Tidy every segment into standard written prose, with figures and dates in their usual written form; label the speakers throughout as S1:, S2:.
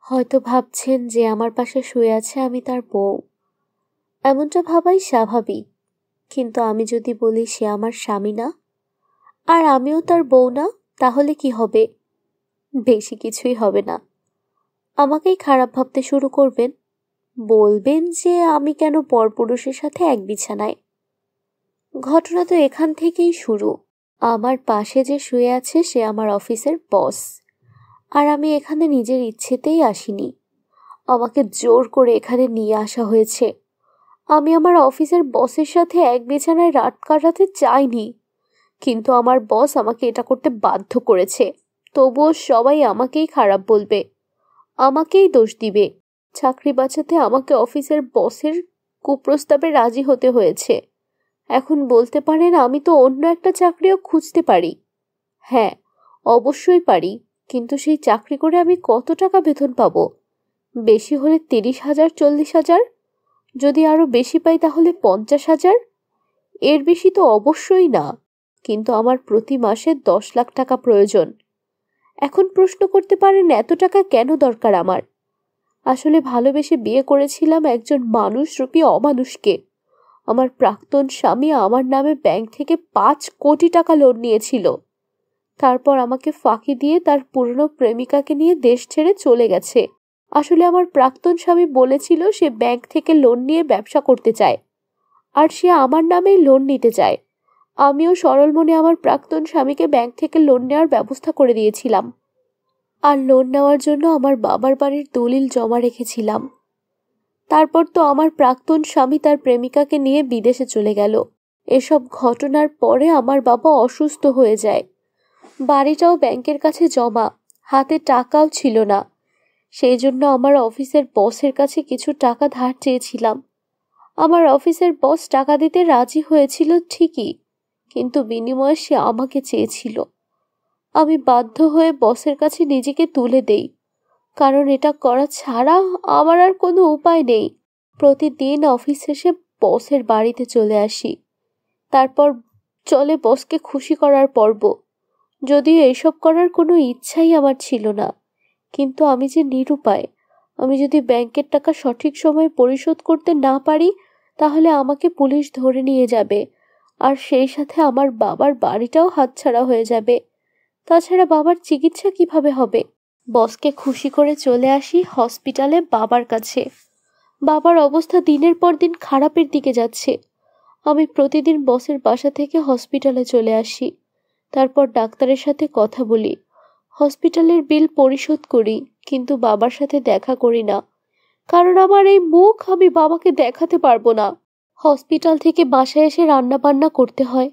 S1: হয়তো ভাবছেন যে আমার পাশে শুয়ে আছে আমি তার বউ। এমনটা ভাবাই স্বাভাবিক। কিন্তু আমি যদি বলি সে আমার স্বামী না, আর আমিও তার বউ না, তাহলে কি হবে? বেশি কিছুই হবে না। আমাকেই খারাপ ভাবতে শুরু করবেন। বলবেন যে আমি কেন পরপুরুষের সাথে এক বিছানায়। ঘটনা তো এখান থেকেই শুরু। আমার পাশে যে শুয়ে আছে সে আমার অফিসের বস, আর আমি এখানে নিজের ইচ্ছেতেই আসিনি। আমাকে জোর করে এখানে নিয়ে আসা হয়েছে। আমি আমার অফিসের বসের সাথে এক বিছানায় রাত কাটাতে চাইনি, কিন্তু আমার বস আমাকে এটা করতে বাধ্য করেছে। তবুও সবাই আমাকেই খারাপ বলবে, আমাকেই দোষ দিবে। চাকরি বাঁচাতে আমাকে অফিসের বসের কুপ্রস্তাবে রাজি হতে হয়েছে। এখন বলতে পারেন আমি তো অন্য একটা চাকরিও খুঁজতে পারি। হ্যাঁ, অবশ্যই পারি, কিন্তু সেই চাকরি করে আমি কত টাকা বেতন পাবো? বেশি হলে 30,000, 40,000। যদি আরো বেশি পাই তাহলে 50,000। এর বেশি তো অবশ্যই না। কিন্তু আমার প্রতি মাসে 10 লাখ টাকা প্রয়োজন। এখন প্রশ্ন করতে পারেন এত টাকা কেন দরকার আমার? আসলে ভালোবেসে বিয়ে করেছিলাম একজন মানুষরূপী অমানুষকে। আমার প্রাক্তন স্বামী আমার নামে ব্যাংক থেকে 5 কোটি টাকা লোন নিয়েছিল। তারপর আমাকে ফাঁকি দিয়ে তার পুরনো প্রেমিকাকে নিয়ে দেশ ছেড়ে চলে গেছে। আসলে আমার প্রাক্তন স্বামী বলেছিল সে ব্যাংক থেকে লোন নিয়ে ব্যবসা করতে চায়, আর সে আমার নামেই লোন নিতে চায়। আমিও সরল মনে আমার প্রাক্তন স্বামীকে ব্যাংক থেকে লোন নেওয়ার ব্যবস্থা করে দিয়েছিলাম, আর লোন নেওয়ার জন্য আমার বাবার বাড়ির দলিল জমা রেখেছিলাম। তারপর তো আমার প্রাক্তন স্বামী তার প্রেমিকাকে নিয়ে বিদেশে চলে গেল। এসব ঘটনার পরে আমার বাবা অসুস্থ হয়ে যায়। বাড়িটাও ব্যাংকের কাছে জমা, হাতে টাকাও ছিল না। সেই জন্য আমার অফিসের বসের কাছে কিছু টাকা ধার চেয়েছিলাম। আমার অফিসের বস টাকা দিতে রাজি হয়েছিল ঠিকই, কিন্তু বিনিময়ে সে আমাকে চেয়েছিল। আমি বাধ্য হয়ে বসের কাছে নিজেকে তুলে দেই, কারণ এটা করা ছাড়া আমার আর কোনো উপায় নেই। প্রতিদিন অফিস শেষে বসের বাড়িতে চলে আসি। তারপর চলে বসকে খুশি করার পর্ব। যদিও এসব করার কোনো ইচ্ছাই আমার ছিল না, কিন্তু আমি যে নিরুপায়। আমি যদি ব্যাংকের টাকা সঠিক সময়ে পরিশোধ করতে না পারি, তাহলে আমাকে পুলিশ ধরে নিয়ে যাবে, আর সেই সাথে আমার বাবার বাড়িটাও হাতছাড়া হয়ে যাবে। তাছাড়া বাবার চিকিৎসা কিভাবে হবে? বসকে খুশি করে চলে আসি হসপিটালে বাবার কাছে। বাবার অবস্থা দিনের পর দিন খারাপের দিকে যাচ্ছে। আমি প্রতিদিন বসের বাসা থেকে হসপিটালে চলে আসি। তারপর ডাক্তারের সাথে কথা বলি, হসপিটালের বিল পরিশোধ করি, কিন্তু বাবার সাথে দেখা করি না, কারণ আমার এই মুখ আমি বাবাকে দেখাতে পারবো না। হসপিটাল থেকে বাসায় এসে রান্না বান্না করতে হয়।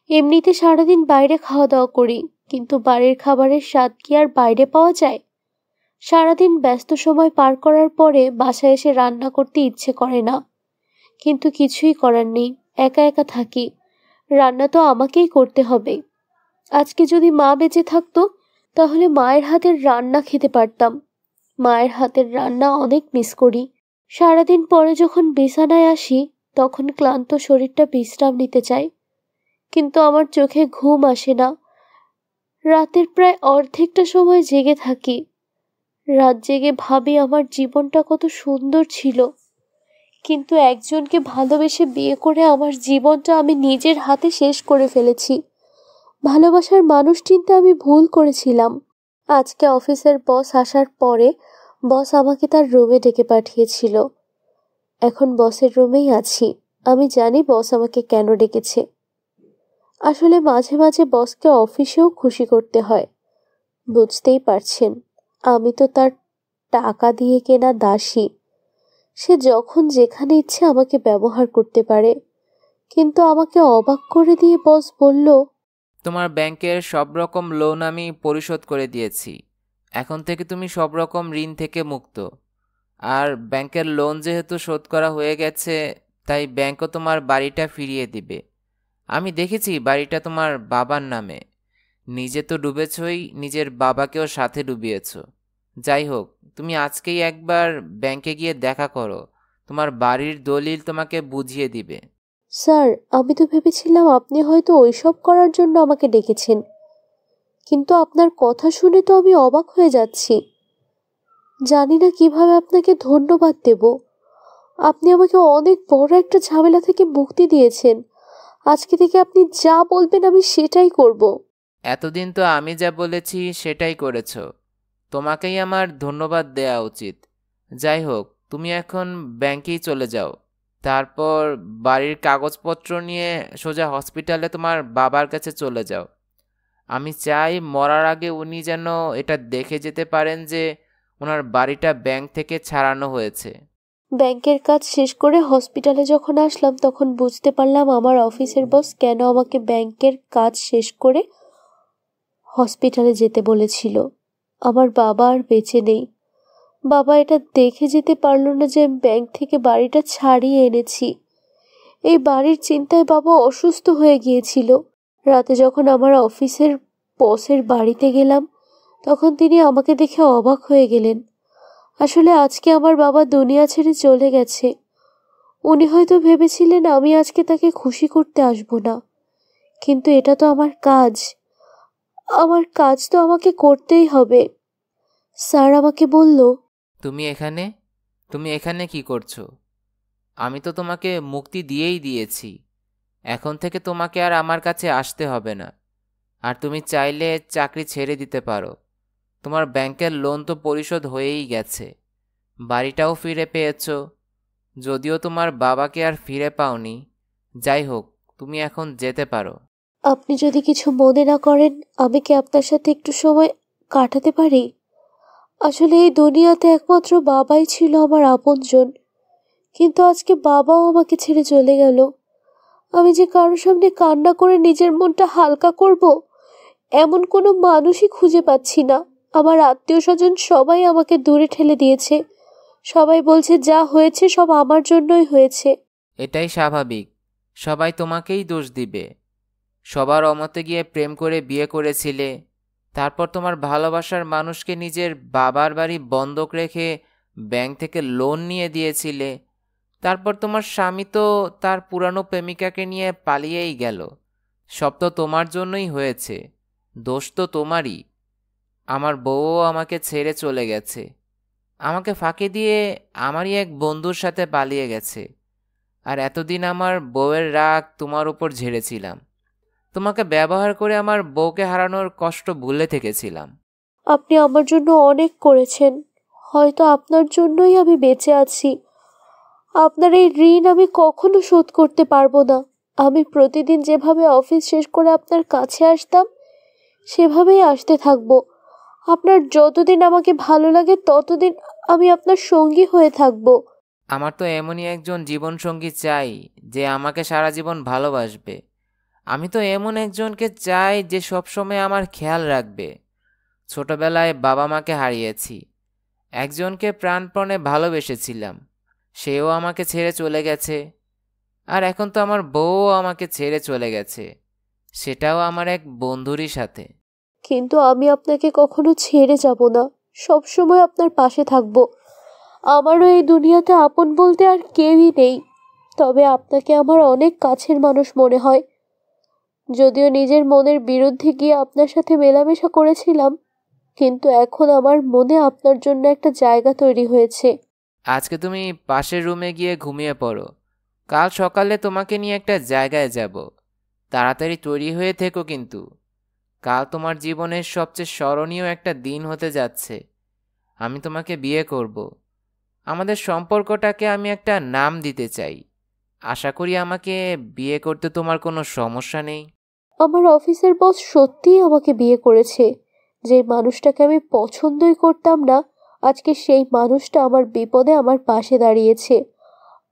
S1: এমনিতে সারাদিন বাইরে খাওয়া দাওয়া করি, কিন্তু বাড়ির খাবারের স্বাদ কি আর বাইরে পাওয়া যায়? সারাদিন ব্যস্ত সময় পার করার পরে বাসায় এসে রান্না করতে ইচ্ছে করে না, কিন্তু কিছুই করার নেই, একা একা থাকি। রান্না তো আমাকেই করতে হবে। আজকে যদি মা বেঁচে থাকতো, তাহলে মায়ের হাতের রান্না খেতে পারতাম। মায়ের হাতের রান্না অনেক মিস করি। সারাদিন পরে যখন বিছানায় আসি, তখন ক্লান্ত শরীরটা বিশ্রাম নিতে চায়, কিন্তু আমার চোখে ঘুম আসে না। রাতের প্রায় অর্ধেকটা সময় জেগে থাকি। রাত জেগে ভাবি আমার জীবনটা কত সুন্দর ছিল, কিন্তু একজনকে ভালোবেসে বিয়ে করে আমার জীবনটা আমি নিজের হাতে শেষ করে ফেলেছি। ভালোবাসার মানুষ চিনতে আমি ভুল করেছিলাম। আজকে অফিসের বস আসার পরে বস আমাকে তার রুমে ডেকে পাঠিয়েছিল। এখন বসের রুমেই আছি। আমি জানি বস আমাকে কেন ডেকেছে। আসলে মাঝে মাঝে বসকে অফিসেও খুশি করতে হয়। বুঝতেই পারছেন, আমি তো তার টাকা দিয়ে কেনা দাসী। সে যখন যেখানে ইচ্ছে আমাকে ব্যবহার করতে পারে। কিন্তু আমাকে অবাক করে দিয়ে বস বলল,
S2: তোমার ব্যাংকের সব রকম লোন আমি পরিশোধ করে দিয়েছি। এখন থেকে তুমি সব রকম ঋণ থেকে মুক্ত। আর ব্যাংকের লোন যেহেতু শোধ করা হয়ে গেছে, তাই ব্যাংকও তোমার বাড়িটা ফিরিয়ে দিবে। আমি দেখেছি বাড়িটা তোমার বাবার নামে। নিজে তো ডুবেছই, নিজের বাবাকেও সাথে ডুবিয়েছ। যাই হোক, তুমি আজকেই একবার ব্যাংকে গিয়ে দেখা করো। তোমার বাড়ির দলিল তোমাকে বুঝিয়ে দিবে।
S1: স্যার, আমি তো ভেবেছিলাম আপনি হয়তো ওইসব করার জন্য আমাকে ডেকেছেন, কিন্তু আপনার কথা শুনে তো আমি অবাক হয়ে যাচ্ছি। জানি না কিভাবে আপনাকে ধন্যবাদ দেব। আপনি আমাকে অনেক বড় একটা ঝামেলা থেকে মুক্তি দিয়েছেন। আজকে থেকে আপনি যা বলবেন আমি সেটাই করব।
S2: এতদিন তো আমি যা বলেছি সেটাই করেছো, তোমাকেই আমার ধন্যবাদ দেওয়া উচিত। যাই হোক, তুমি এখন ব্যাংকেই চলে যাও, তারপর বাড়ির কাগজপত্র নিয়ে সোজা হসপিটালে তোমার বাবার কাছে চলে যাও। আমি চাই মরার আগে উনি যেন এটা দেখে যেতে পারেন যে ওনার বাড়িটা ব্যাংক থেকে ছাড়ানো হয়েছে।
S1: ব্যাংকের কাজ শেষ করে হসপিটালে যখন আসলাম তখন বুঝতে পারলাম আমার অফিসের বস কেন আমাকে ব্যাংকের কাজ শেষ করে হসপিটালে যেতে বলেছিল। আমার বাবা আর বেঁচে নেই। বাবা এটা দেখে যেতে পারলো না যে আমি ব্যাংক থেকে বাড়িটা ছাড়িয়ে এনেছি। এই বাড়ির চিন্তায় বাবা অসুস্থ হয়ে গিয়েছিল। রাতে যখন আমার অফিসের বসের বাড়িতে গেলাম তখন তিনি আমাকে দেখে অবাক হয়ে গেলেন। আসলে আজকে আমার বাবা দুনিয়া ছেড়ে চলে গেছে। উনি হয়তো ভেবেছিলেন আমি আজকে তাকে খুশি করতে আসবো না, কিন্তু এটা তো আমার কাজ। আমার কাজ তো আমাকে করতেই হবে। স্যার আমাকে বলল,
S2: তুমি এখানে তুমি এখানে কি করছো? আমি তো তোমাকে মুক্তি দিয়েই দিয়েছি। এখন থেকে তোমাকে আর আমার কাছে আসতে হবে না। আর তুমি চাইলে চাকরি ছেড়ে দিতে পারো। তোমার ব্যাংকের লোন তো পরিশোধ হয়েই গেছে, বাড়িটাও ফিরে পেয়েছো। যদিও তোমার বাবাকে আর ফিরে পাওনি, যাই হোক, তুমি এখন যেতে পারো।
S1: আপনি যদি কিছু মনে না করেন আমি কি আপনার সাথে একটু সময় কাটাতে পারি? আসলে এই দুনিয়াতে একমাত্র বাবাই ছিল আমার আপনজন, কিন্তু আজকে বাবাও আমাকে ছেড়ে চলে গেল। আমি যে কারোর সামনে কান্না করে নিজের মনটা হালকা করব এমন কোনো মানুষই খুঁজে পাচ্ছি না। আমার আত্মীয় স্বজন সবাই আমাকে দূরে ঠেলে দিয়েছে। সবাই বলছে যা হয়েছে সব আমার জন্যই হয়েছে।
S2: এটাই স্বাভাবিক, সবাই তোমাকেই দোষ দিবে। সবার অমতে গিয়ে প্রেম করে বিয়ে করেছিলে, তারপর তোমার ভালোবাসার মানুষকে নিজের বাবার বাড়ি বন্ধক রেখে ব্যাংক থেকে লোন নিয়ে দিয়েছিলে। তারপর তোমার স্বামী তো তার পুরানো প্রেমিকাকে নিয়ে পালিয়েই গেল। সব তো তোমার জন্যই হয়েছে, দোষ তো তোমারই। আমার বউও আমাকে ছেড়ে চলে গেছে, আমাকে ফাঁকি দিয়ে আমারই এক বন্ধুর সাথে পালিয়ে গেছে। আর এতদিন আমার বউয়ের রাগ তোমার উপর ঝেড়েছিলাম, তোমাকে ব্যবহার করে আমার বউকে হারানোর কষ্ট ভুলে থেকেছিলাম।
S1: আপনি আমার জন্য অনেক করেছেন। হয়তো আপনার জন্যই আমি বেঁচে আছি। আপনার এই ঋণ আমি কখনো শোধ করতে পারবো না। আমি প্রতিদিন যেভাবে অফিস শেষ করে আপনার কাছে আসতাম সেভাবেই আসতে থাকবো। আপনার যতদিন আমাকে ভালো লাগে ততদিন আমি আপনার সঙ্গী হয়ে থাকবো।
S2: আমার তো এমনই একজন জীবনসঙ্গী চাই যে আমাকে সারা জীবন ভালোবাসবে। আমি তো এমন একজনকে চাই যে সবসময় আমার খেয়াল রাখবে। ছোটবেলায় বাবা মাকে হারিয়েছি, একজনকে প্রাণপণে ভালোবেসেছিলাম, সেও আমাকে ছেড়ে চলে গেছে। আর এখন তো আমার বউও আমাকে ছেড়ে চলে গেছে, সেটাও আমার এক বন্ধুরই সাথে।
S1: কিন্তু আমি আপনাকে কখনো ছেড়ে যাব না। সব সময় আপনার পাশে থাকবো। আমারও এই দুনিয়াতে আপন বলতে আর কেউই নেই, তবে আপনাকে আমার অনেক কাছের মানুষ মনে হয়। যদিও নিজের মনের বিরুদ্ধে গিয়ে আপনার সাথে মেলামেশা করেছিলাম, কিন্তু এখন আমার মনে আপনার জন্য একটা জায়গা তৈরি হয়েছে।
S2: আজকে তুমি পাশের রুমে গিয়ে ঘুমিয়ে পড়ো, কাল সকালে তোমাকে নিয়ে একটা জায়গায় যাব। তাড়াতাড়ি তৈরি হয়ে থেকো কিন্তু। কাল তোমার জীবনের সবচেয়ে স্মরণীয় একটা দিন হতে যাচ্ছে। আমি তোমাকে বিয়ে করব। আমাদের সম্পর্কটাকে আমি একটা নাম দিতে চাই। আশা করি আমাকে বিয়ে করতে তোমার কোনো সমস্যা নেই।
S1: আমার অফিসের বস সত্যিই আমাকে বিয়ে করেছে। যে মানুষটাকে আমি পছন্দই করতাম না, আজকে সেই মানুষটা আমার বিপদে আমার পাশে দাঁড়িয়েছে।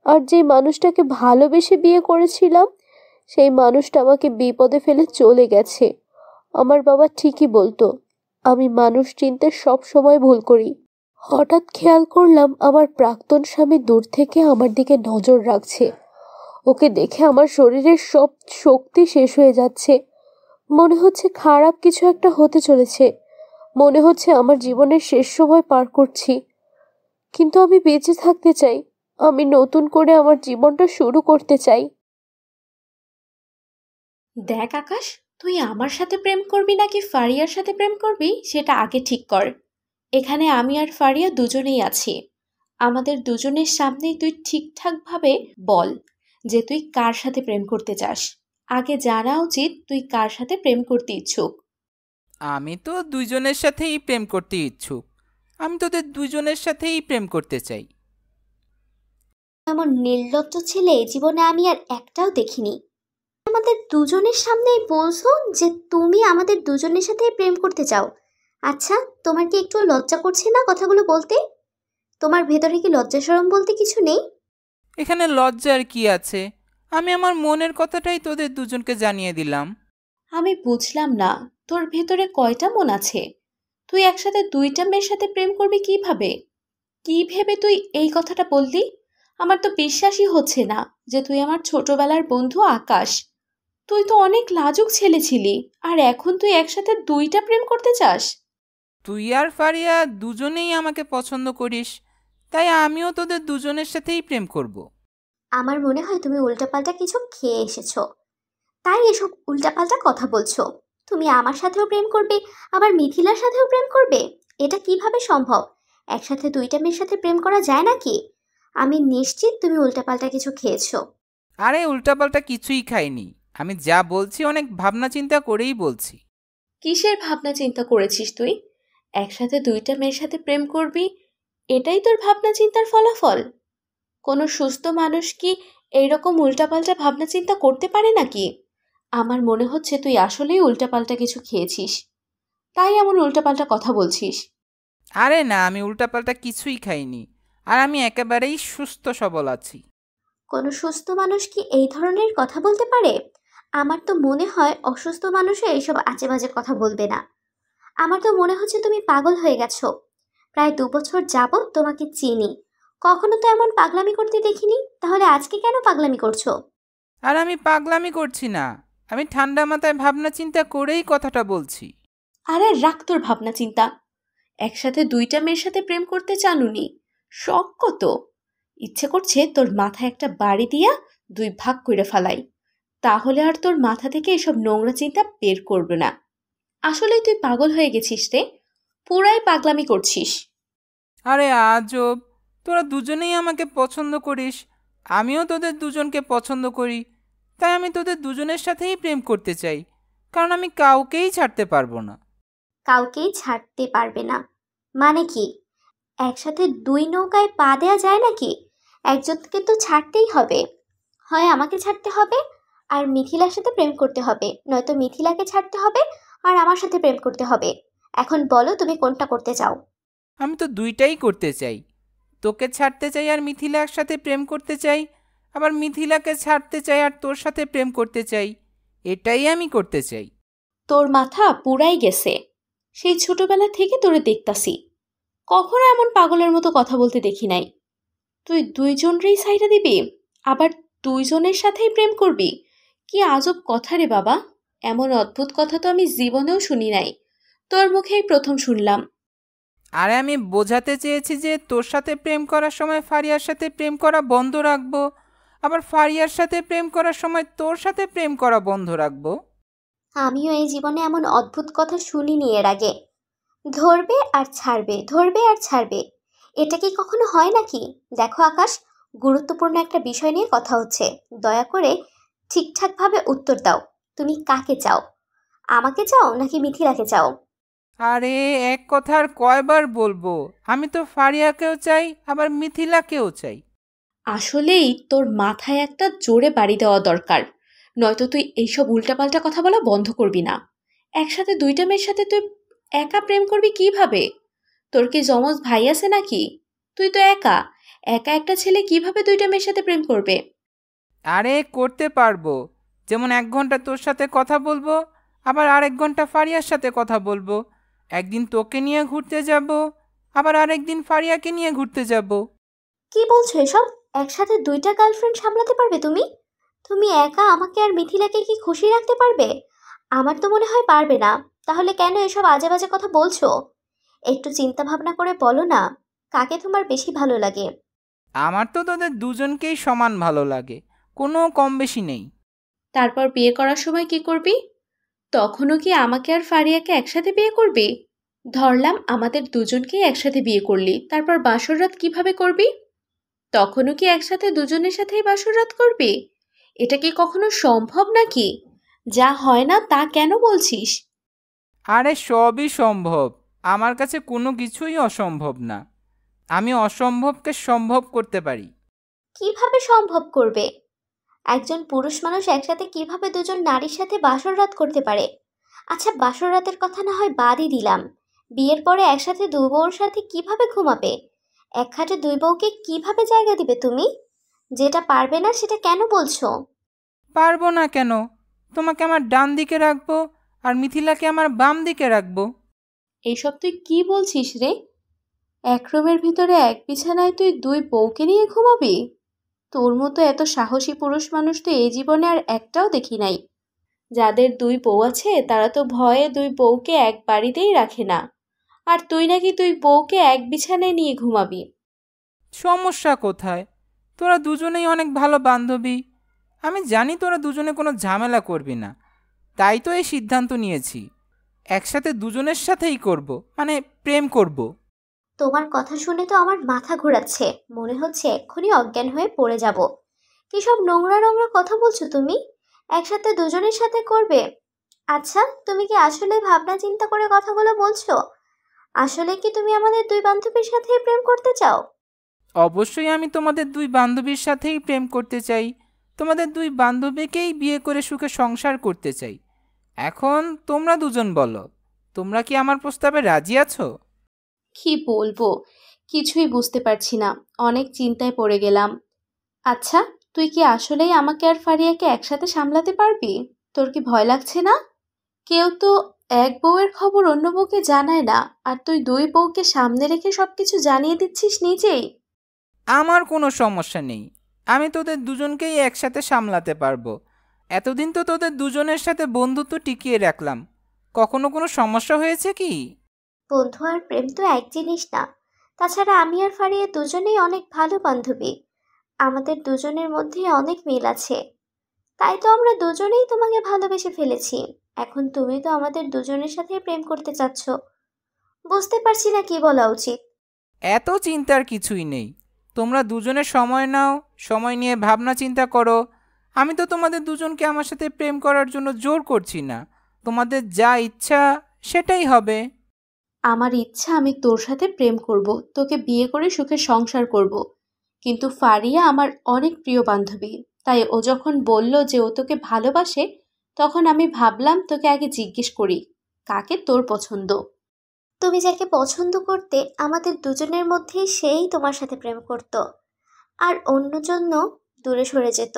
S1: আর যে মানুষটাকে ভালোবেসে বিয়ে করেছিলাম সেই মানুষটা আমাকে বিপদে ফেলে চলে গেছে। আমার বাবা ঠিকই বলতো, আমি মানুষ চিনতে সব সময় ভুল করি। হঠাৎ খেয়াল করলাম আমার প্রাক্তন স্বামী দূর থেকে আমার দিকে নজর রাখছে। ওকে দেখে আমার শরীরের সব শক্তি শেষ হয়ে যাচ্ছে। মনে হচ্ছে খারাপ কিছু একটা হতে চলেছে। মনে হচ্ছে আমার জীবনের শেষ সময় পার করছি। কিন্তু আমি বেঁচে থাকতে চাই। আমি নতুন করে আমার জীবনটা শুরু করতে চাই।
S3: দেখ আকাশ, তুই আমার সাথে প্রেম করবি নাকি ফারিয়ার সাথে প্রেম করবি সেটা আগে ঠিক কর।
S1: এখানে আমি আর ফারিয়া দুজনেই আছি। আমাদের দুজনের সামনেই তুই ঠিকঠাকভাবে বল যে তুই কার সাথে প্রেম করতে চাস। আগে জানা উচিত তুই কার সাথে প্রেম করতে ইচ্ছুক।
S2: আমি তো দুইজনের সাথেই প্রেম করতে ইচ্ছুক। আমি তোদের দুইজনের সাথেই প্রেম করতে চাই।
S1: এমন নির্লজ্জ ছেলে জীবনে আমি আর একটাও দেখিনি। আমাদের দুজনের সামনেই বলছো যে তুমি আমাদের দুজনের সাথেই প্রেম করতে চাও। আচ্ছা, তোমার কি একটু লজ্জা করছে না কথাগুলো বলতে? তোমার ভেতরে কি লজ্জা শরম বলতে কিছু নেই?
S2: এখানে লজ্জার কি আছে? আমি আমার মনের কথাটাই তোদের দুজনকে জানিয়ে দিলাম।
S1: আমি বুঝলাম না, তোর ভেতরে কয়টা মন আছে? তুই একসাথে দুইটা মেয়ের সাথে প্রেম করবি কিভাবে? কি ভেবে তুই এই কথাটা বললি? আমার তো বিশ্বাসই হচ্ছে না যে তুই আমার ছোটবেলার বন্ধু আকাশ। তুই তো অনেক লাজুক ছেলে ছিলি, আর এখন তুই একসাথে দুইটা প্রেম করতে চাস?
S2: তুই আর ফারিয়া দুজনেই আমাকে পছন্দ করিস, তাই আমিও তোদের দুজনের সাথেই প্রেম করব।
S1: আমার মনে হয় তুমি উল্টাপাল্টা কিছু খেয়ে এসেছো, তাই এসব উল্টাপাল্টা কথা বলছো। তুমি আমার সাথেও প্রেম করবে, আবার মিথিলার সাথেও প্রেম করবে? এটা কিভাবে সম্ভব? একসাথে দুইটা মেয়ের সাথে প্রেম করা যায় নাকি? আমি নিশ্চিত তুমি উল্টাপাল্টা কিছু খেয়েছো।
S2: আরে উল্টাপাল্টা কিছুই খাইনি। আমি যা বলছি অনেক ভাবনা চিন্তা করেই বলছি।
S1: কিসের ভাবনা চিন্তা করেছিস তুই? একসাথে দুইটা মেয়ের সাথে প্রেম করবি, এটাই তোর ভাবনা চিন্তার ফলাফল? কোনো সুস্থ মানুষ কি এইরকম উল্টাপাল্টা ভাবনা চিন্তা করতে পারে নাকি? আমার মনে হচ্ছে তুই আসলেই উল্টাপাল্টা কিছু খেয়েছিস, তাই এমন উল্টাপাল্টা কথা বলছিস।
S2: আরে না, আমি উল্টাপাল্টা কিছুই খাইনি, আর আমি একেবারেই সুস্থ সবল আছি।
S1: কোনো সুস্থ মানুষ কি এই ধরনের কথা বলতে পারে? আমার তো মনে হয় অসুস্থ মানুষও এইসব আজেবাজে কথা বলবে না। আমার তো মনে হচ্ছে তুমি পাগল হয়ে গেছো। প্রায় 2 বছর যাবত তোমাকে চিনি, কখনো তো এমন পাগলামি করতে দেখিনি, তাহলে আজকে কেন পাগলামি করছো?
S2: আর আমি পাগলামি করছি না, আমি ঠান্ডা মাথায় ভাবনা চিন্তা করেই কথাটা বলছি।
S1: আরে রাখ তোর ভাবনা চিন্তা। একসাথে দুইটা মেয়ের সাথে প্রেম করতে চানুনি? শখ কত! ইচ্ছে করছে তোর মাথায় একটা বাড়ি দিয়া দুই ভাগ করে ফেলাই, তাহলে আর তোর মাথা থেকে এসব নোংরা চিন্তা বের করবে না। আসলেই তুই পাগল হয়ে গেছিস রে, পুরাই পাগলামি করছিস।
S2: আরে আজব, তোরা দুজনেই আমাকে পছন্দ করিস, আমিও তোদের দুজনকে পছন্দ করি, তাই আমি তোদের দুজনের সাথেই প্রেম করতে চাই, কারণ আমি কাউকেই ছাড়তে পারবো না।
S1: কাউকেই ছাড়তে পারবে না মানে কি? একসাথে দুই নৌকায় পা দেয়া যায় নাকি? একজনকে তো ছাড়তেই হবে। হয় আমাকে ছাড়তে হবে আর মিথিলার সাথে প্রেম করতে হবে, নয়তো মিথিলাকে ছাড়তে হবে আর আমার সাথে প্রেম করতে হবে। এখন বলো তুমি কোনটা করতে চাও?
S2: আমি তো দুইটাই করতে চাই, তোকে ছাড়তে চাই আর মিথিলার সাথে প্রেম করতে চাই, আবার মিথিলাকে ছাড়তে চাই আর তোর সাথে প্রেম করতে চাই, এটাই আমি করতে চাই।
S1: তোর মাথা পুরাই গেছে। সেই ছোটবেলা থেকে তোরে দেখতাছি, কখনো এমন পাগলের মতো কথা বলতে দেখি নাই। তুই দুইজনরেই সাইডা দিবি, আবার দুইজনের সাথেই প্রেম করবি? কি আজব কথা রে বাবা! এমন অদ্ভুত কথা তো আমি জীবনেও শুনি নাই, তোর মুখেই প্রথম শুনলাম।
S2: আরে আমি বোঝাতে চেয়েছি যে তোর সাথে প্রেম করার সময় ফারিয়ার সাথে প্রেম করা বন্ধ রাখবো, আবার ফারিয়ার সাথে প্রেম করার সময় তোর সাথে প্রেম করা বন্ধ রাখবো।
S1: আমিও এই জীবনে এমন অদ্ভুত কথা শুনিনি এর আগে। ধরবে আর ছাড়বে, ধরবে আর ছাড়বে, এটা কি কখনো হয় নাকি? দেখো আকাশ, গুরুত্বপূর্ণ একটা বিষয় নিয়ে কথা হচ্ছে, দয়া করে ঠিকঠাকভাবে উত্তর দাও। তুমি কাকে চাও? আমাকে চাও নাকি মিথিলাকে চাও?
S2: আরে এক কথা আর কয়বার বলবো, আমি তো ফারিয়াকেও চাই আবার মিথিলাকেও চাই।
S1: আসলেই তোর মাথায় একটা জোরে বাড়ি দেওয়া দরকার, নয়তো তুই এইসব উল্টাপাল্টা কথা বলা বন্ধ করবি না। একসাথে দুইটা মেয়ের সাথে তুই একা প্রেম করবি কিভাবে? তোর কি যমজ ভাই আছে নাকি? তুই তো একা, একা একটা ছেলে কিভাবে দুইটা মেয়ের সাথে প্রেম করবে?
S2: আরে করতে পারবো, যেমন 1 ঘন্টা তোর সাথে কথা বলবো, আবার আরেক ঘন্টা ফারিয়ার সাথে কথা বলবো। একদিন তোকে নিয়ে ঘুরতে যাব, আবার আরেকদিন ফারিয়াকে নিয়ে ঘুরতে যাব।
S1: কি বলছো এসব? একসাথে দুইটা গার্লফ্রেন্ড সামলাতে পারবে তুমি? তুমি একা আমাকে আর মিথিলাকে কি খুশি রাখতে পারবে? আমার তো মনে হয় পারবে না। তাহলে কেন এসব আজে বাজে কথা বলছো? একটু চিন্তা ভাবনা করে বলো না, কাকে তোমার বেশি ভালো লাগে?
S2: আমার তো তোদের দুজনকেই সমান ভালো লাগে, কোনো কম বেশি নেই।
S1: তারপর বিয়ে করার সময় কি করবি? তখনও কি আমাকে আর ফারিয়াকে একসাথে বিয়ে করবি? ধরলাম আমাদের দুজনকেই একসাথে বিয়ে করলি, তারপর বাসর রাত কিভাবে করবি? তখনও কি একসাথে দুজনের সাথেই বাসর রাত করবি? এটা কি কখনো সম্ভব নাকি? যা হয় না তা কেন বলছিস?
S3: আরে সবই সম্ভব। আমার কাছে কোনো কিছুই অসম্ভব না। আমি অসম্ভবকে সম্ভব করতে পারি।
S1: কিভাবে সম্ভব করবে? একজন পুরুষ মানুষ একসাথে কিভাবে দুজন নারীর সাথে বাসর রাত করতে পারে? আচ্ছা, বাসর রাতের কথা না হয় বাদই দিলাম, বিয়ের পরে একসাথে দুই বউর সাথে কিভাবে ঘুমাবে? এক খাটে দুই বউকে কিভাবে জায়গা দিবে তুমি? যেটা পারবে না সেটা কেন বলছো?
S3: পারবো না কেন? তোমাকে আমার ডান দিকে রাখবো আর মিথিলাকে আমার বাম দিকে রাখবো।
S1: এইসব তুই কি বলছিস রে? এক রুমের ভিতরে এক বিছানায় তুই দুই বউকে নিয়ে ঘুমাবি? তোর মতো এত সাহসী পুরুষ মানুষ তো এই জীবনে আর একটাও দেখি নাই। যাদের দুই বউ আছে তারা তো ভয়ে দুই বউকে এক বাড়িতেই রাখে না, আর তুই নাকি তুই বউকে এক বিছানায় নিয়ে ঘুমাবি?
S3: সমস্যা কোথায়? তোরা দুজনেই অনেক ভালো বান্ধবী। আমি জানি তোরা দুজনে কোনো ঝামেলা করবি না, তাই তো এই সিদ্ধান্ত নিয়েছি। একসাথে দুজনের সাথেই করব, মানে প্রেম করব।
S1: তোমার কথা শুনে তো আমার মাথা ঘোরাচ্ছে, মনে হচ্ছে এক্ষুনি অজ্ঞান হয়ে পড়ে যাব। কি সব নোংরা নোংরা কথা বলছো তুমি? একসাথে দুজনের সাথে করবে? আচ্ছা, তুমি কি আসলে ভাবনা চিন্তা করে কথাগুলো বলছো? আসলে কি তুমি আমাদের দুই বান্ধবীর সাথে প্রেম করতে চাও?
S3: অবশ্যই আমি তোমাদের দুই বান্ধবীর সাথেই প্রেম করতে চাই। তোমাদের দুই বান্ধবীকেই বিয়ে করে সুখে সংসার করতে চাই। এখন তোমরা দুজন বলো, তোমরা কি আমার প্রস্তাবে রাজি আছো?
S1: কি বলবো, কিছুই বুঝতে পারছি না, অনেক চিন্তায় পড়ে গেলাম। আচ্ছা, তুই কি আসলেই আমাকে আর ফারিয়াকে একসাথে সামলাতে পারবি? তোর কি ভয় লাগছে না? কেউ তো এক বউয়ের খবর অন্য বউকে জানায় না, আর তুই দুই বউকে সামনে রেখে সবকিছু জানিয়ে দিচ্ছিস নিজেই।
S3: আমার কোনো সমস্যা নেই। আমি তোদের দুজনকেই একসাথে সামলাতে পারবো। এতদিন তো তোদের দুজনের সাথে বন্ধুত্ব টিকিয়ে রাখলাম। কখনো কোনো সমস্যা হয়েছে কি?
S1: বন্ধু আর প্রেম তো এক জিনিস না। তাছাড়া আমি আর ফারিয়া দুজনেই অনেক ভালো বান্ধবী, আমাদের দুজনের মধ্যে অনেক মিল আছে। তাই তো আমরা দুজনেই তোমাকে ভালোবেসে ফেলেছি। এখন তুমি তো আমাদের দুজনের সাথে প্রেম করতে চাচ্ছ। বুঝতে পারছি না কি বলা উচিত।
S3: এত চিন্তার কিছুই নেই। তোমরা দুজনে সময় নাও, সময় নিয়ে ভাবনা চিন্তা করো। আমি তো তোমাদের দুজনকে আমার সাথে প্রেম করার জন্য জোর করছি না। তোমাদের যা ইচ্ছা সেটাই হবে।
S1: আমার ইচ্ছা আমি তোর সাথে প্রেম করব, তোকে বিয়ে করে সুখে সংসার করব। কিন্তু ফারিয়া আমার অনেক প্রিয় বান্ধবী, তাই ও যখন বলল যে ও তোকে ভালোবাসে, তখন আমি ভাবলাম তোকে আগে জিজ্ঞেস করি কাকে তোর পছন্দ। তুমি যাকে পছন্দ করতে আমাদের দুজনের মধ্যেই সেই তোমার সাথে প্রেম করত, আর অন্য জন্য দূরে সরে যেত।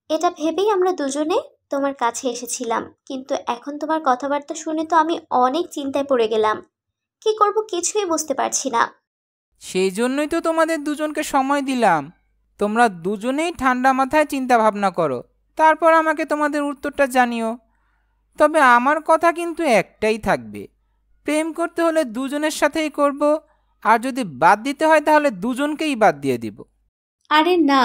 S1: এটা ভেবেই আমরা দুজনে তোমার কাছে এসেছিলাম, কিন্তু এখন তোমার কথাবার্তা শুনে তো আমি অনেক চিন্তায় পড়ে গেলাম। কি করব কিছুই বুঝতে পারছি না।
S3: সেই জন্যই তো তোমাদের দুজনকে সময় দিলাম। তোমরা দুজনেই ঠান্ডা মাথায় চিন্তা ভাবনা করো, তারপর আমাকে তোমাদের উত্তরটা জানিও। তবে আমার কথা কিন্তু একটাই থাকবে, প্রেম করতে হলে দুজনের সাথেই করব, আর যদি বাদ দিতে হয় তাহলে দুজনকেই বাদ দিয়ে দিব।
S1: আরে না,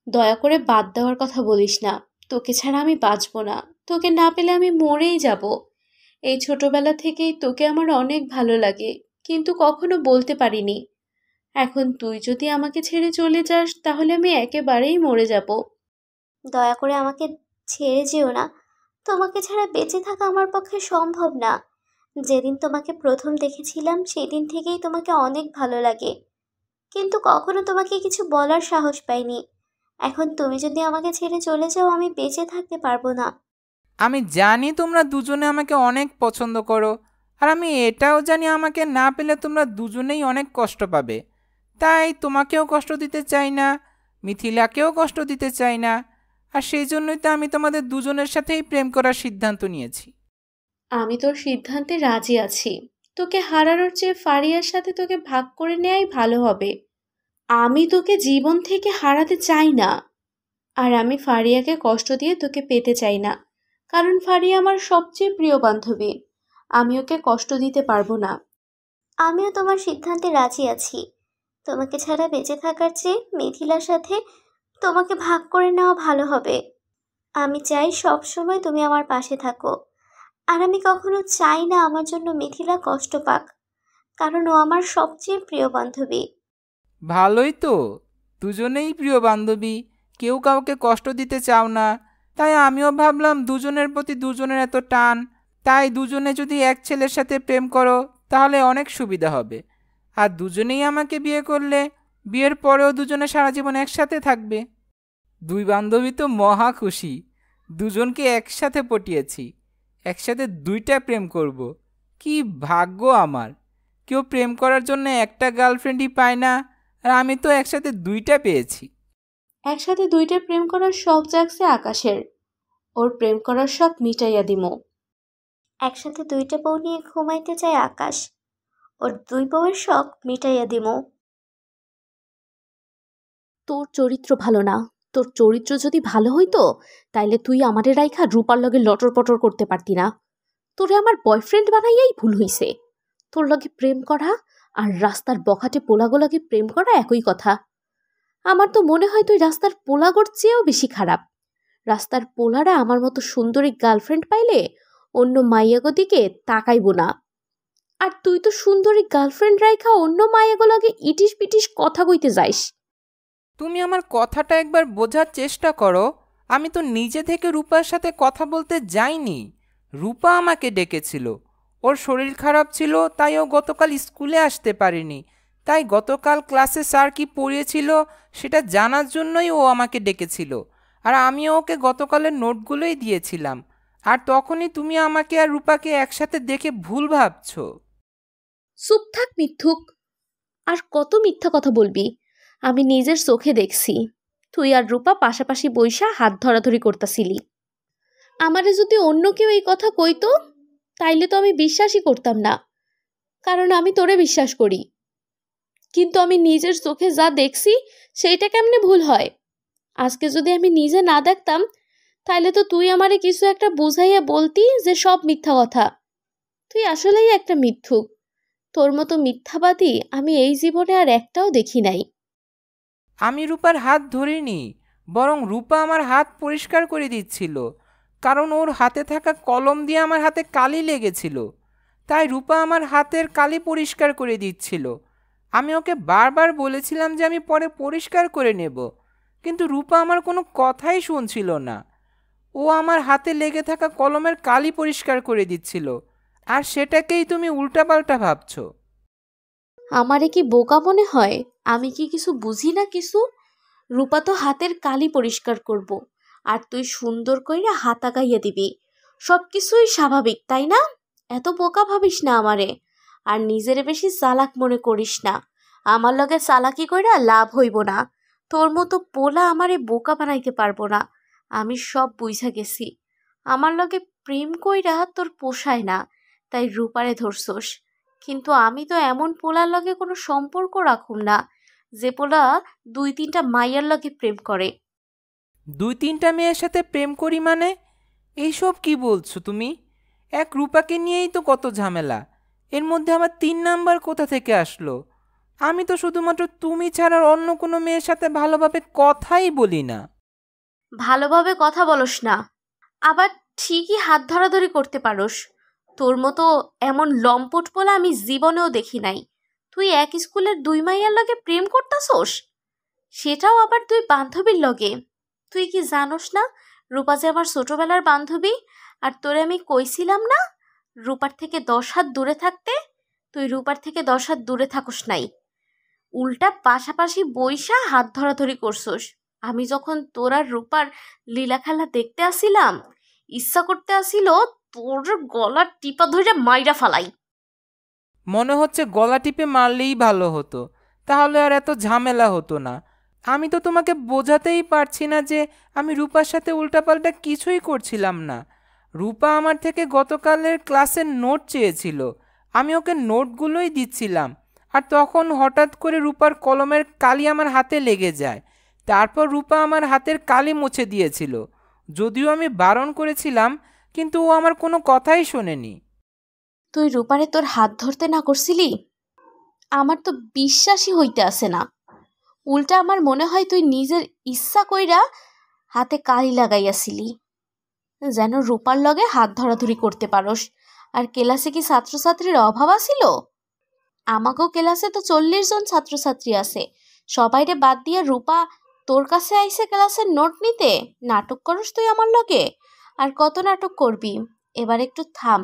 S1: দয়া করে বাদ দেওয়ার কথা বলিস না। তোকে ছাড়া আমি বাঁচবো না, তোকে না পেলে আমি মরেই যাব। এই ছোটবেলা থেকেই তোকে আমার অনেক ভালো লাগে, কিন্তু কখনো বলতে পারিনি। এখন তুই যদি আমাকে ছেড়ে চলে যাস তাহলে আমি একেবারেই মরে যাব। দয়া করে আমাকে ছেড়ে যেও না। তোমাকে ছাড়া বেঁচে থাকা আমার পক্ষে সম্ভব না। যেদিন তোমাকে প্রথম দেখেছিলাম সেই দিন থেকেই তোমাকে অনেক ভালো লাগে, কিন্তু কখনো তোমাকে কিছু বলার সাহস পাইনি। এখন তুমি যদি আমাকে ছেড়ে চলে যাও আমি বেঁচে থাকতে পারবো না।
S3: আমি জানি তোমরা দুজনে আমাকে অনেক পছন্দ করো, আর আমি এটাও জানি আমাকে না পেলে তোমরা দুজনেই অনেক কষ্ট পাবে। তাই তোমাকেও কষ্ট দিতে চাই না, মিথিলাকেও কষ্ট দিতে চাই না। আর সেই জন্যই তো আমি তোমাদের দুজনের সাথেই প্রেম করার সিদ্ধান্ত নিয়েছি।
S1: আমি তোর সিদ্ধান্তে রাজি আছি। তোকে হারানোর চেয়ে ফারিয়ার সাথে তোকে ভাগ করে নেয়াই ভালো হবে। আমি তোকে জীবন থেকে হারাতে চাই না, আর আমি ফারিয়াকে কষ্ট দিয়ে তোকে পেতে চাই না, কারণ ফারিয়া আমার সবচেয়ে প্রিয় বান্ধবী। আমি ওকে কষ্ট দিতে পারবো না। আমিও তোমার সিদ্ধান্তে রাজি আছি। তোমাকে ছাড়া বেঁচে থাকার চেয়ে মিথিলার সাথে তোমাকে ভাগ করে নেওয়া ভালো হবে। আমি চাই সব সময় তুমি আমার পাশে থাকো, আর আমি কখনো চাই না আমার জন্য মিথিলা কষ্ট পাক। কারণ ও আমার সবচেয়ে প্রিয় বান্ধবী।
S3: ভালোই তো, দুজনেই প্রিয় বান্ধবী, কেউ কাউকে কষ্ট দিতে চাও না। তাই আমিও ভাবলাম দুজনের প্রতি দুজনের এত টান, তাই দুজনে যদি এক ছেলের সাথে প্রেম করো তাহলে অনেক সুবিধা হবে। আর দুজনেই আমাকে বিয়ে করলে বিয়ের পরেও দুজনে সারা জীবন একসাথে থাকবে। দুই বান্ধবী তো মহা খুশি, দুজনকে একসাথে পটিয়েছি, একসাথে দুইটা প্রেম করব। কি ভাগ্য আমার! কেউ প্রেম করার জন্য একটা গার্লফ্রেন্ডই পায় না, আর আমি তো একসাথে দুইটা পেয়েছি।
S1: একসাথে দুইটা প্রেম করার শখ জাগছে আকাশের, ওর প্রেম করার শখ মিটাইয়া দিমো। একসাথে দুইটা বউ নিয়ে ঘুমাইতে চায় আকাশ, ওর দুই বউয়ের শখ মিটাইয়া দিমো। তোর চরিত্র ভালো না, তোর চরিত্র যদি ভালো হইতো তাইলে তুই আমারে রাইখা রূপার লগে লটর পটর করতে পারতি না। তোরে আমার বয়ফ্রেন্ড বানাইয়াই ভুল হইছে। তোর লগে প্রেম করা আর রাস্তার বখাটে পোলাগোলাগে প্রেম করা একই কথা। আমার তো মনে হয় তুই রাস্তার পোলাগোর চেয়েও বেশি খারাপ। রাস্তার পোলারা আমার মতো সুন্দরী গার্লফ্রেন্ড পাইলে অন্য মাইয়াগো দিকে তাকাইবো না। আর তুই তো সুন্দরী গার্লফ্রেন্ড রাইখা অন্য মাইয়াগো লগে ইটিস পিটিস কথা কইতে যাইস।
S3: তুমি আমার কথাটা একবার বোঝার চেষ্টা করো। আমি তো নিজে থেকে রূপার সাথে কথা বলতে যাইনি, রূপা আমাকে ডেকেছিল। ওর শরীর খারাপ ছিল, তাই ও গতকাল স্কুলে আসতে পারেনি। তাই গতকাল ক্লাসে স্যার কি পড়িয়েছিল সেটা জানার জন্যই ও আমাকে ডেকেছিল। আর আমি ওকে গতকালের নোটগুলোই দিয়েছিলাম। আর তখনই তুমি আমাকে আর রূপাকে একসাথে দেখে ভুল ভাবছো।
S1: চুপ থাক মিথ্যুক, আর কত মিথ্যা কথা বলবি? আমি নিজের চোখে দেখছি তুই আর রূপা পাশাপাশি বইসা হাত ধরাধরি করতাছিলি। আমারে যদি অন্য কেউ এই কথা কইতো তাইলে তো আমি বিশ্বাসই করতাম না, কারণ আমি তোরে বিশ্বাস করি। কিন্তু আমি নিজের চোখে যা দেখছি সেইটা কেমনে ভুল হয়? আজকে যদি আমি নিজে না দেখতাম তাইলে তো তুই আমারে কিছু একটা বুঝাইয়া বলতি যে সব মিথ্যা কথা। তুই আসলেই একটা মিথ্যুক। তোর মতো মিথ্যাবাদী আমি এই জীবনে আর একটাও দেখি নাই।
S3: আমি রূপার হাত ধরিনি, বরং রূপা আমার হাত পরিষ্কার করে দিচ্ছিল, কারণ ওর হাতে থাকা কলম দিয়ে আমার হাতে কালি লেগেছিল। তাই রূপা আমার হাতের কালি পরিষ্কার করে দিচ্ছিল। আমি ওকে বারবার বলেছিলাম যে আমি পরে পরিষ্কার করে নেব, কিন্তু রূপা আমার কোনো কথাই শুনছিল না। ও আমার হাতে লেগে থাকা কলমের কালি পরিষ্কার করে দিচ্ছিল, আর সেটাকেই তুমি উল্টাপাল্টা ভাবছো।
S1: আমারে কি বোকা মনে হয়? আমি কি কিছু বুঝি না কিছু? রূপা তো হাতের কালি পরিষ্কার করব, আর তুই সুন্দর কইরা হাত আগাইয়া দিবি। সব কিছুই স্বাভাবিক, তাই না? এত বোকা ভাবিস না আমারে, আর নিজেরে বেশি চালাক মনে করিস না। আমার লগে চালাকি কইরা লাভ হইব না। তোর মতো পোলা আমারে বোকা বানাইতে পারবো না। আমি সব বুঝা গেছি। আমার লগে প্রেম কইরা তোর পোষায় না, তাই রূপারে ধরছস। কিন্তু আমি তো এমন পোলার লগে কোনো সম্পর্ক রাখুম না যে পোলা 2-3টা মাইয়ার লগে প্রেম করে।
S3: 2-3টা মেয়ের সাথে প্রেম করি মানে? এইসব কি বলছো তুমি? এক রূপাকে নিয়েই তো কত ঝামেলা, এর মধ্যে আবার 3 নাম্বার কোথা থেকে আসলো? আমি তো শুধুমাত্র তুমি ছাড়া অন্য কোনো মেয়ের সাথে ভালোভাবে কথাই বলি না।
S1: ভালোভাবে কথা বলস না, আবার ঠিকই হাত ধরাধরি করতে পারোস। তোর মতো এমন লম্পট পোলা আমি জীবনেও দেখি নাই। তুই এক স্কুলের 2 মাইয়ার লগে প্রেম করতাছোস, সেটাও আবার তুই বান্ধবীর লগে। তুই কি জানোস না রূপা যে আমার ছোটবেলার বান্ধবী? আর তোরে আমি কইছিলাম না রূপার থেকে 10 হাত দূরে থাকতে? তুই রূপার থেকে 10 হাত দূরে থাকস নাই, উল্টা পাশাপাশি বইসা হাত ধরাধরি করছস। আমি যখন তোর আর রূপার লীলা খেলা দেখতে আসিলাম, ইচ্ছা করতে আসিল তোর গলা টিপা ধরে মাইরা ফালাই।
S3: মনে হচ্ছে গলা টিপে মারলেই ভালো হতো, তাহলে আর এত ঝামেলা হতো না। আমি তো তোমাকে বোঝাতেই পারছি না যে আমি রূপার সাথে উল্টাপাল্টা কিছুই করছিলাম না। রূপা আমার থেকে গতকালের ক্লাসের নোট চেয়েছিল, আমি ওকে নোটগুলোই দিচ্ছিলাম। আর তখন হঠাৎ করে রূপার কলমের কালি আমার হাতে লেগে যায়। তারপর রূপা আমার হাতের কালি মুছে দিয়েছিল, যদিও আমি বারণ করেছিলাম, কিন্তু ও আমার কোনো কথাই শোনেনি।
S1: তুই রূপারে তোর হাত ধরতে না করছিলি? আমার তো বিশ্বাসই হইতে আসে না। উল্টা আমার মনে হয় তুই নিজের ইচ্ছা কইরা হাতে কালি লাগাইয়াছিলি, যেন রূপার লগে হাত ধরাধরি করতে পারস। আর ক্লাসে কি ছাত্রছাত্রীর অভাব আছিল? আমাকেও ক্লাসে তো 40 জন ছাত্রছাত্রী আছে, সবাইরে বাদ দিয়ে রূপা তোর কাছে আইছে ক্লাসের নোট নিতে? নাটক করস তুই আমার লগে? আর কত নাটক করবি? এবার একটু থাম,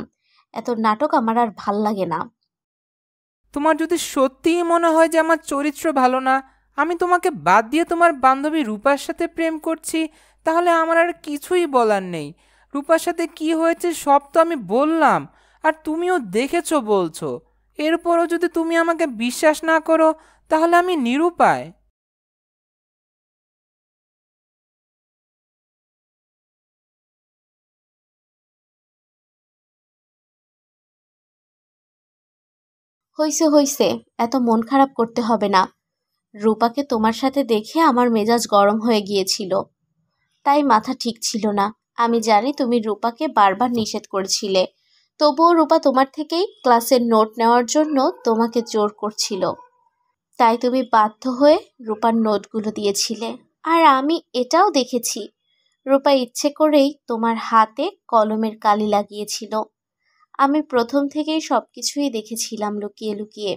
S1: এত নাটক আমার আর ভাল লাগে না।
S3: তোমার যদি সত্যিই মনে হয় যে আমার চরিত্র ভালো না, আমি তোমাকে বাদ দিয়ে তোমার বান্ধবী রূপার সাথে প্রেম করছি, তাহলে আমার আর কিছুই বলার নেই। রূপার সাথে কি হয়েছে সব তো আমি বললাম, আর তুমিও দেখেছো বলছো। এরপরও যদি তুমি আমাকে বিশ্বাস না করো, তাহলে আমি নিরুপায়।
S1: হইছে হইছে, এত মন খারাপ করতে হবে না। রূপাকে তোমার সাথে দেখে আমার মেজাজ গরম হয়ে গিয়েছিল, তাই মাথা ঠিক ছিল না। আমি জানি তুমি রূপাকে বারবার নিষেধ করেছিলে, তবুও রূপা তোমার থেকেই ক্লাসের নোট নেওয়ার জন্য তোমাকে জোর করছিল, তাই তুমি বাধ্য হয়ে রূপার নোটগুলো দিয়েছিলে। আর আমি এটাও দেখেছি, রূপা ইচ্ছে করেই তোমার হাতে কলমের কালি লাগিয়েছিল। আমি প্রথম থেকেই সবকিছুই দেখেছিলাম লুকিয়ে লুকিয়ে।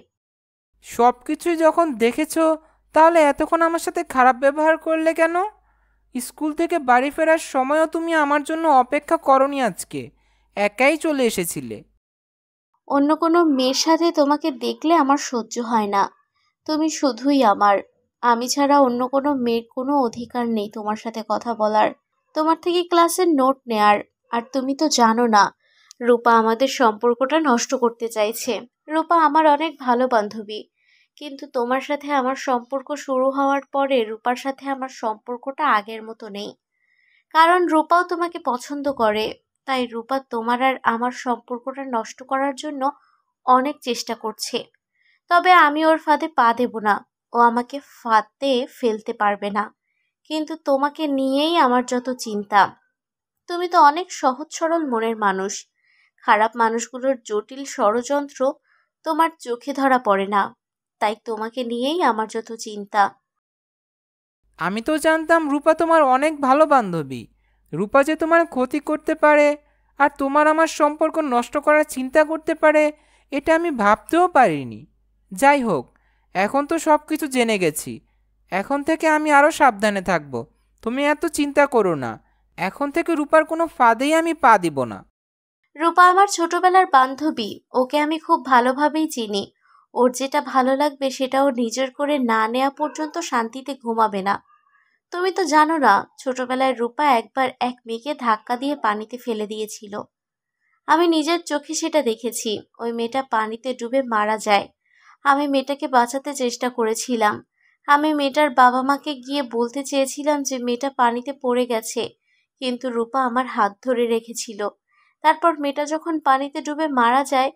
S3: সব কিছুই যখন দেখেছো, তাহলে এতক্ষণ আমার সাথে খারাপ ব্যবহার করলে কেন? স্কুল থেকে বাড়ি ফেরার সময়ও তুমি আমার জন্য অপেক্ষা করনি, আজকে একাই চলে এসেছিলে।
S1: অন্য কোনো মেয়ের সাথে তোমাকে দেখলে আমার সহ্য হয় না। তুমি শুধুই আমার, আমি ছাড়া অন্য কোনো মেয়ের কোনো অধিকার নেই তোমার সাথে কথা বলার, তোমার থেকে ক্লাসের নোট নেয়ার। আর তুমি তো জানো না, রূপা আমাদের সম্পর্কটা নষ্ট করতে চাইছে। রূপা আমার অনেক ভালো বান্ধবী, কিন্তু তোমার সাথে আমার সম্পর্ক শুরু হওয়ার পরে রূপার সাথে আমার সম্পর্কটা আগের মতো নেই। কারণ রূপাও তোমাকে পছন্দ করে, তাই রূপা তোমার আর আমার সম্পর্কটা নষ্ট করার জন্য অনেক চেষ্টা করছে। তবে আমি ওর ফাঁদে পা দেব না, ও আমাকে ফাঁদে ফেলতে পারবে না। কিন্তু তোমাকে নিয়েই আমার যত চিন্তা। তুমি তো অনেক সহজ সরল মনের মানুষ, খারাপ মানুষগুলোর জটিল ষড়যন্ত্র তোমার চোখে ধরা পড়ে না, তাই তোমাকে নিয়েই আমার যত চিন্তা।
S3: আমি তো জানতাম রূপা তোমার অনেক ভালো বান্ধবী। রূপা যে তোমার ক্ষতি করতে পারে আর তোমার আমার সম্পর্ক নষ্ট করার চিন্তা করতে পারে, এটা আমি ভাবতেও পারিনি। যাই হোক, এখন তো সব কিছু জেনে গেছি। এখন থেকে আমি আরও সাবধানে থাকব। তুমি এত চিন্তা করো না, এখন থেকে রূপার কোনো ফাঁদেই আমি পা দিব না।
S1: রূপা আমার ছোটবেলার বান্ধবী, ওকে আমি খুব ভালোভাবেই চিনি। ওর যেটা ভালো লাগবে সেটা ও নিজের করে না নেওয়া পর্যন্ত শান্তিতে ঘুমাবে না। তুমি তো জানো না, ছোটবেলায় রূপা একবার এক মেয়েকে ধাক্কা দিয়ে পানিতে ফেলে দিয়েছিল। আমি নিজের চোখে সেটা দেখেছি, ওই মেয়েটা পানিতে ডুবে মারা যায়। আমি মেয়েটাকে বাঁচাতে চেষ্টা করেছিলাম। আমি মেয়েটার বাবা মাকে গিয়ে বলতে চেয়েছিলাম যে মেয়েটা পানিতে পড়ে গেছে, কিন্তু রূপা আমার হাত ধরে রেখেছিল। তারপর মেয়েটা যখন পানিতে ডুবে মারা যায়,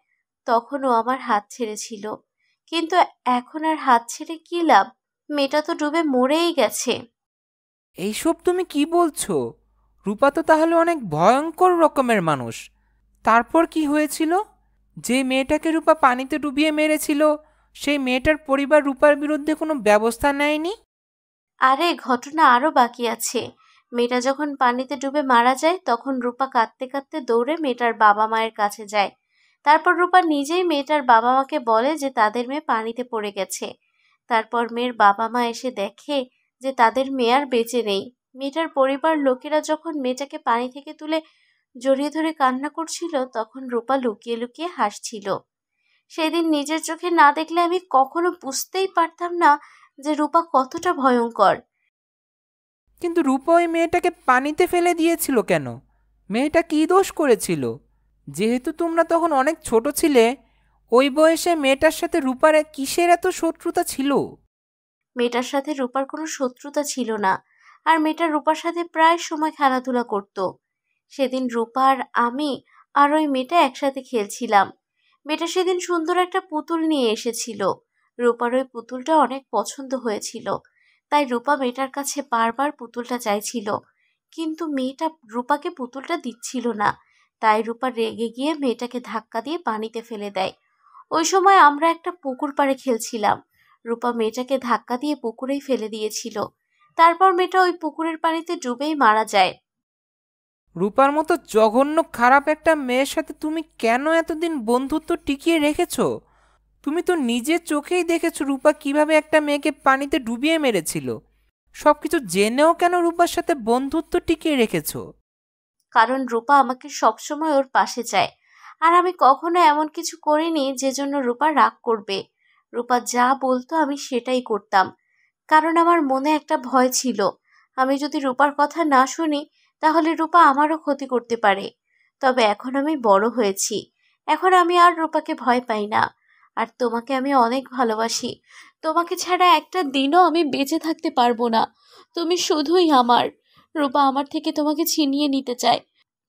S1: তখন ও আমার হাত ছেড়েছিল। কিন্তু এখন আর হাত ছেড়ে কি লাভ? মেয়েটা তো ডুবে মরেই গেছে।
S3: এইসব তুমি কি বলছো? রূপা তো তাহলে অনেক ভয়ঙ্কর রকমের মানুষ। তারপর কি হয়েছিল? যে মেয়েটাকে রূপা পানিতে ডুবিয়ে মেরেছিল, সেই মেয়েটার পরিবার রূপার বিরুদ্ধে কোনো ব্যবস্থা নেয়নি?
S1: আরে ঘটনা আরো বাকি আছে। মেয়েটা যখন পানিতে ডুবে মারা যায়, তখন রূপা কাঁদতে কাঁদতে দৌড়ে মেয়েটার বাবা মায়ের কাছে যায়। তারপর রূপা নিজেই মেয়েটার বাবা মাকে বলে যে তাদের মেয়ে পানিতে পড়ে গেছে। তারপর মেয়ের বাবা মা এসে দেখে যে তাদের মেয়ে আর বেঁচে নেই। মেয়েটার পরিবার লোকেরা যখন মেয়েটাকে পানি থেকে তুলে জড়িয়ে ধরে কান্না করছিল, তখন রূপা লুকিয়ে লুকিয়ে হাসছিল। সেদিন নিজের চোখে না দেখলে আমি কখনো বুঝতেই পারতাম না যে রূপা কতটা ভয়ঙ্কর।
S3: কিন্তু রূপা ওই মেয়েটাকে পানিতে ফেলে দিয়েছিল কেন? মেয়েটা কী দোষ করেছিল? যেহেতু তোমরা তখন অনেক ছোট ছিলে, ওই বয়সে মেয়েটার সাথে রূপার কিসের এত শত্রুতা ছিল?
S1: মেয়েটার সাথে রূপার কোনো শত্রুতা ছিল না, আর মেয়েটা রূপার সাথে প্রায় সময় খেলাধুলা করত। সেদিন রূপা আর আমি আর ওই মেয়েটা একসাথে খেলছিলাম। মেয়েটা সেদিন সুন্দর একটা পুতুল নিয়ে এসেছিল। রূপার ওই পুতুলটা অনেক পছন্দ হয়েছিল, তাই রূপা মেয়েটার কাছে বারবার পুতুলটা চাইছিল, কিন্তু মেয়েটা রূপাকে পুতুলটা দিচ্ছিল না। তাই রূপা রেগে গিয়ে মেয়েটাকে ধাক্কা দিয়ে পানিতে ফেলে দেয়। ওই সময় আমরা একটা পুকুর পাড়ে খেলছিলাম। রূপা মেয়েটাকে ধাক্কা দিয়ে পুকুরেই ফেলে দিয়েছিল। তারপর মেয়েটা ওই পুকুরের পানিতে ডুবেই মারা যায়।
S3: রূপার মতো জঘন্য খারাপ একটা মেয়ের সাথে তুমি কেন এতদিন বন্ধুত্ব টিকিয়ে রেখেছো? তুমি তো নিজের চোখেই দেখেছো রূপা কিভাবে একটা মেয়েকে পানিতে ডুবিয়ে মেরেছিল। সবকিছু জেনেও কেন রূপার সাথে বন্ধুত্ব টিকিয়ে রেখেছো?
S1: কারণ রূপা আমাকে সবসময় ওর পাশে চায়। আর আমি কখনো এমন কিছু করিনি যে জন্য রূপা রাগ করবে। রূপা যা বলতো আমি সেটাই করতাম। কারণ আমার মনে একটা ভয় ছিল, আমি যদি রূপার কথা না শুনি তাহলে রূপা আমারও ক্ষতি করতে পারে। তবে এখন আমি বড় হয়েছি, এখন আমি আর রূপাকে ভয় পাই না। আর তোমাকে আমি অনেক ভালোবাসি। তোমাকে ছাড়া একটা দিনও আমি বেঁচে থাকতে পারবো না। তুমি শুধুই আমার। রূপা আমার থেকে তোমাকে ছিনিয়ে নিতে চায়,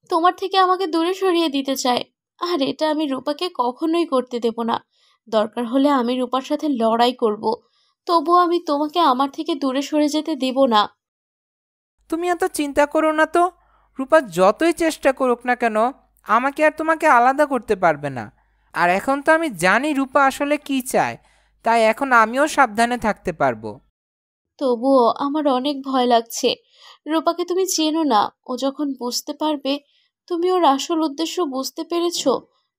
S1: তোমার থেকে আমাকে দূরে সরিয়ে দিতে চায়। আর এটা আমি রূপাকে কখনোই করতে দেব না। দরকার হলে আমি রূপার সাথে লড়াই করব, তবুও আমি তোমাকে আমার থেকে দূরে সরে যেতে দেব না।
S3: তুমি এত চিন্তা করো না তো। রূপা যতই চেষ্টা করুক না কেন, আমাকে আর তোমাকে আলাদা করতে পারবে না। আর এখন তো আমি জানি রূপা আসলে কি চায়, তাই এখন আমিও সাবধানে থাকতে পারবো।
S1: তবুও আমার অনেক ভয় লাগছে। রূপাকে তুমি চেনো না, ও যখন বুঝতে পারবে তুমি ওর আসল উদ্দেশ্য বুঝতে পেরেছো,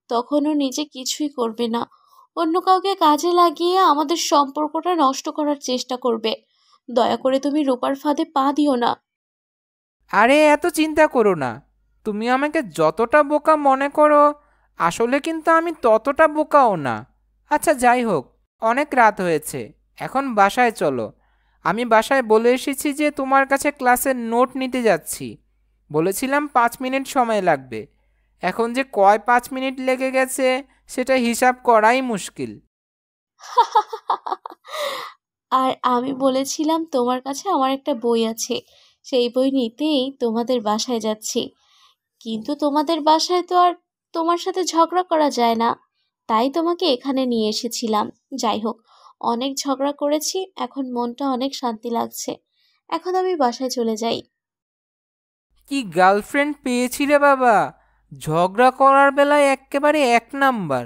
S1: তখন ও নিজে কিছুই করবে না, অন্য কাউকে কাজে লাগিয়ে আমাদের সম্পর্কটা নষ্ট করার চেষ্টা করবে। দয়া করে তুমি রূপার ফাঁদে পা দিও না।
S3: আরে এত চিন্তা করো না। তুমি আমাকে যতটা বোকা মনে করো, আসলে কিন্তু আমি ততটা বোকাও না। আচ্ছা যাই হোক, অনেক রাত হয়েছে, এখন বাসায় চলো। আমি বাসায় বলে এসেছি যে তোমার কাছে ক্লাসের নোট নিতে যাচ্ছি। বলেছিলাম 5 মিনিট সময় লাগবে। এখন যে কয় 5 মিনিট লেগে গেছে সেটা হিসাব করাই মুশকিল।
S1: আর আমি বলেছিলাম তোমার কাছে আমার একটা বই আছে, সেই বই নিতেই তোমাদের বাসায় যাচ্ছি। কিন্তু তোমাদের বাসায় তো আর তোমার সাথে ঝগড়া করা যায় না, তাই তোমাকে এখানে নিয়ে এসেছিলাম। যাই হোক, অনেক ঝগড়া করেছি, এখন মনটা অনেক শান্তি লাগছে। এখন আমি বাসায় চলে যাই।
S3: কি গার্লফ্রেন্ড পেয়েছিলে বাবা! ঝগড়া করার বেলায় এক্কেবারে 1 নাম্বার।